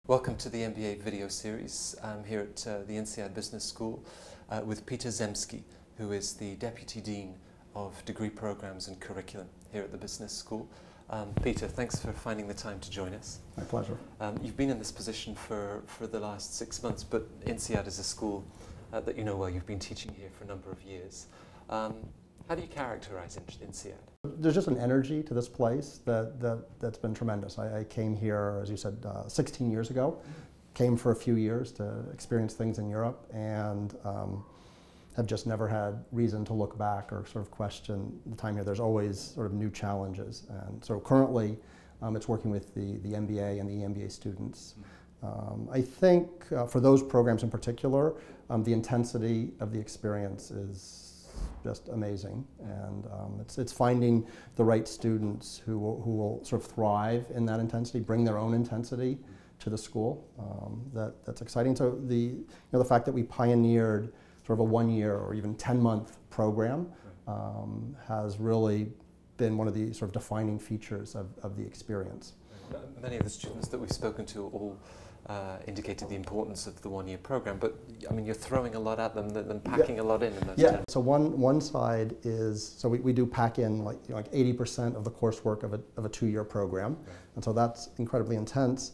Welcome to the MBA video series. I'm here at the INSEAD Business School with Peter Zemsky, who is the Deputy Dean of Degree Programs and Curriculum here at the Business School. Peter, thanks for finding the time to join us. My pleasure. You've been in this position for the last 6 months, but INSEAD is a school that you know well. You've been teaching here for a number of years. How do you characterize INSEAD? There's just an energy to this place that's been tremendous. I came here, as you said, 16 years ago. Came for a few years to experience things in Europe, and have just never had reason to look back or sort of question the time here. There's always sort of new challenges, and so currently it's working with the MBA and the MBA students. I think for those programs in particular, the intensity of the experience is just amazing, and it's finding the right students who will sort of thrive in that intensity, bring their own intensity to the school. That's exciting. So the fact that we pioneered sort of a 1-year or even 10-month program has really been one of the sort of defining features of the experience. Many of the students that we've spoken to all indicated the importance of the 1-year program, but I mean, you're throwing a lot at them and packing a lot in those 10. So one side is, so we do pack in like 80% of the coursework of a 2-year program, and so that's incredibly intense.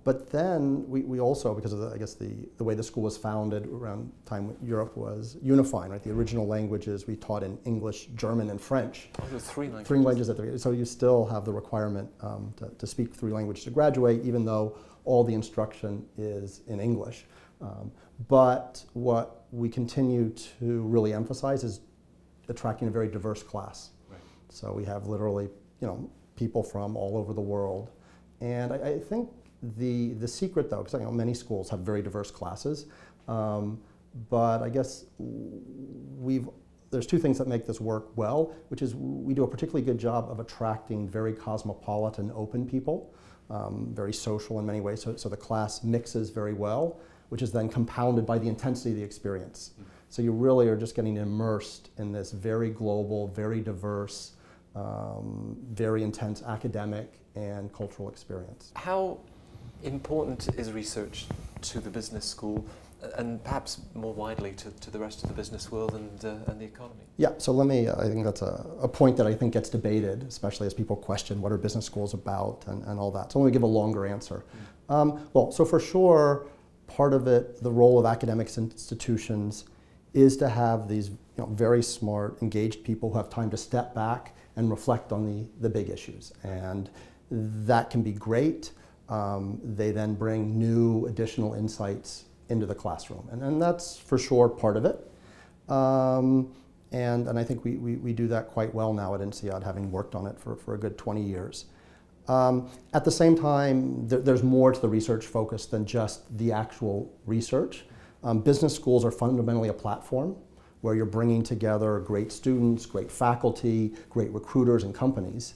But then we also, because of I guess the way the school was founded around the time Europe was unifying, right? The original languages we taught in English, German, and French. Oh, there were 3 languages. 3 languages at the beginning. So you still have the requirement to speak 3 languages to graduate, even though all the instruction is in English. But what we continue to really emphasize is attracting a very diverse class. Right. So we have literally, people from all over the world. And I think the secret, though, because many schools have very diverse classes, but I guess there's 2 things that make this work well, which is we do a particularly good job of attracting very cosmopolitan, open people, very social in many ways, so the class mixes very well, which is then compounded by the intensity of the experience. So you really are just getting immersed in this very global, very diverse, very intense academic and cultural experience. How important is research to the business school, and perhaps more widely to the rest of the business world and the economy? Yeah, so I think that's a point that I think gets debated, especially as people question what are business schools about and all that. So let me give a longer answer. Well, so for sure, part of it, the role of academic institutions is to have these very smart, engaged people who have time to step back and reflect on the big issues. And that can be great. They then bring new additional insights into the classroom, and that's for sure part of it. And I think we do that quite well now at INSEAD, having worked on it for a good 20 years. At the same time, there's more to the research focus than just the actual research. Business schools are fundamentally a platform where you're bringing together great students, great faculty, great recruiters and companies.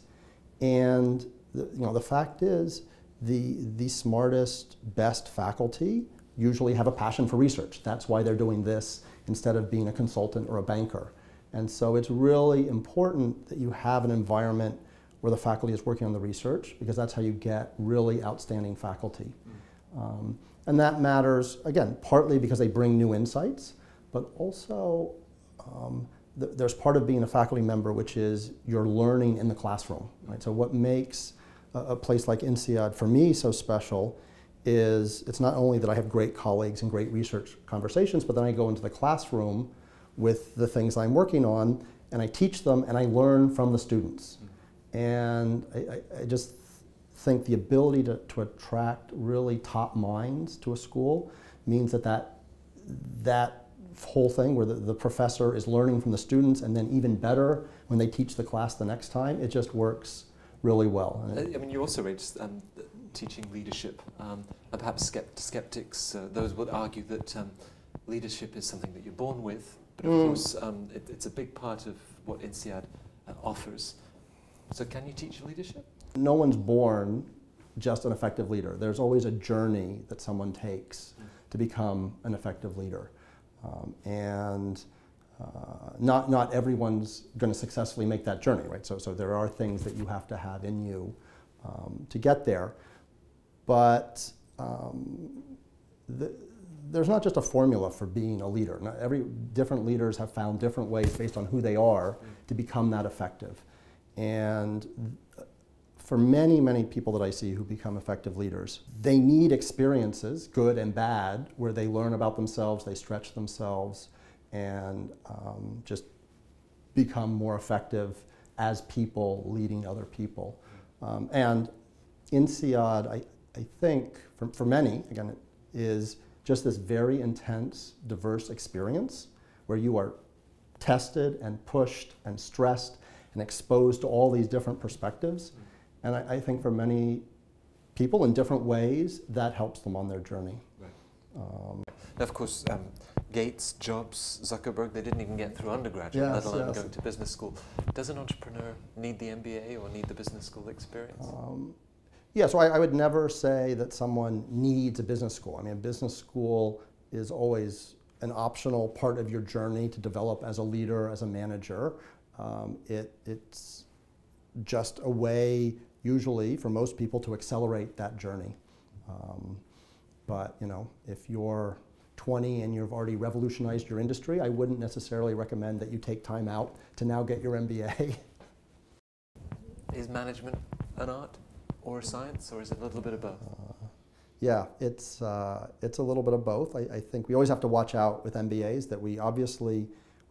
And the fact is, the smartest, best faculty usually have a passion for research. That's why they're doing this instead of being a consultant or a banker. And so it's really important that you have an environment where the faculty is working on the research, because that's how you get really outstanding faculty. And that matters, again, partly because they bring new insights, but also there's part of being a faculty member, which is you're learning in the classroom, right? So what makes a place like INSEAD for me so special is it's not only that I have great colleagues and great research conversations, but then I go into the classroom with the things I'm working on and I teach them and I learn from the students. And I just think the ability to attract really top minds to a school means that whole thing where the professor is learning from the students, and then even better when they teach the class the next time, it just works really well. I mean, you also raised teaching leadership, and perhaps skeptics, those would argue that leadership is something that you're born with, but of course it's a big part of what INSEAD offers. So can you teach leadership? No one's born just an effective leader. There's always a journey that someone takes to become an effective leader. Not everyone's going to successfully make that journey, right? So there are things that you have to have in you to get there. But there's not just a formula for being a leader. Different leaders have found different ways based on who they are to become that effective. And for many, many people that I see who become effective leaders, they need experiences, good and bad, where they learn about themselves, they stretch themselves, and just become more effective as people leading other people. And INSEAD, I think, for many, again, it is just this very intense, diverse experience where you are tested and pushed and stressed and exposed to all these different perspectives. And I think for many people in different ways, that helps them on their journey. Now, of course, Gates, Jobs, Zuckerberg, they didn't even get through undergraduate, let alone going to business school. Does an entrepreneur need the MBA or need the business school experience? Yeah, so I would never say that someone needs a business school. I mean, a business school is always an optional part of your journey to develop as a leader, as a manager. It's just a way, usually, for most people to accelerate that journey. But, you know, if you're 20 and you've already revolutionized your industry, I wouldn't necessarily recommend that you take time out to now get your MBA. Is management an art or a science, or is it a little bit of both? Yeah, it's a little bit of both. I think we always have to watch out with MBAs that we have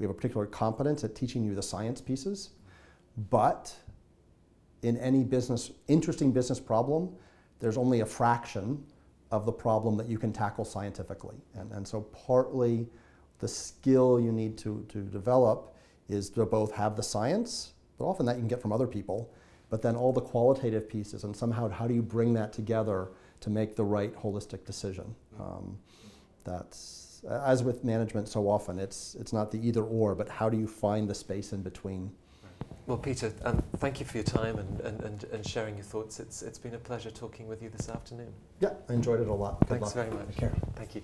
a particular competence at teaching you the science pieces, but in any interesting business problem, there's only a fraction of the problem that you can tackle scientifically. And so partly the skill you need to develop is to both have the science, but often that you can get from other people, but then all the qualitative pieces, and somehow how do you bring that together to make the right holistic decision? That's, as with management so often, it's not the either or, but how do you find the space in between? Well, Peter, thank you for your time and sharing your thoughts. It's been a pleasure talking with you this afternoon. Yeah, I enjoyed it a lot. Good Thanks luck. very much. Take care. Thank you.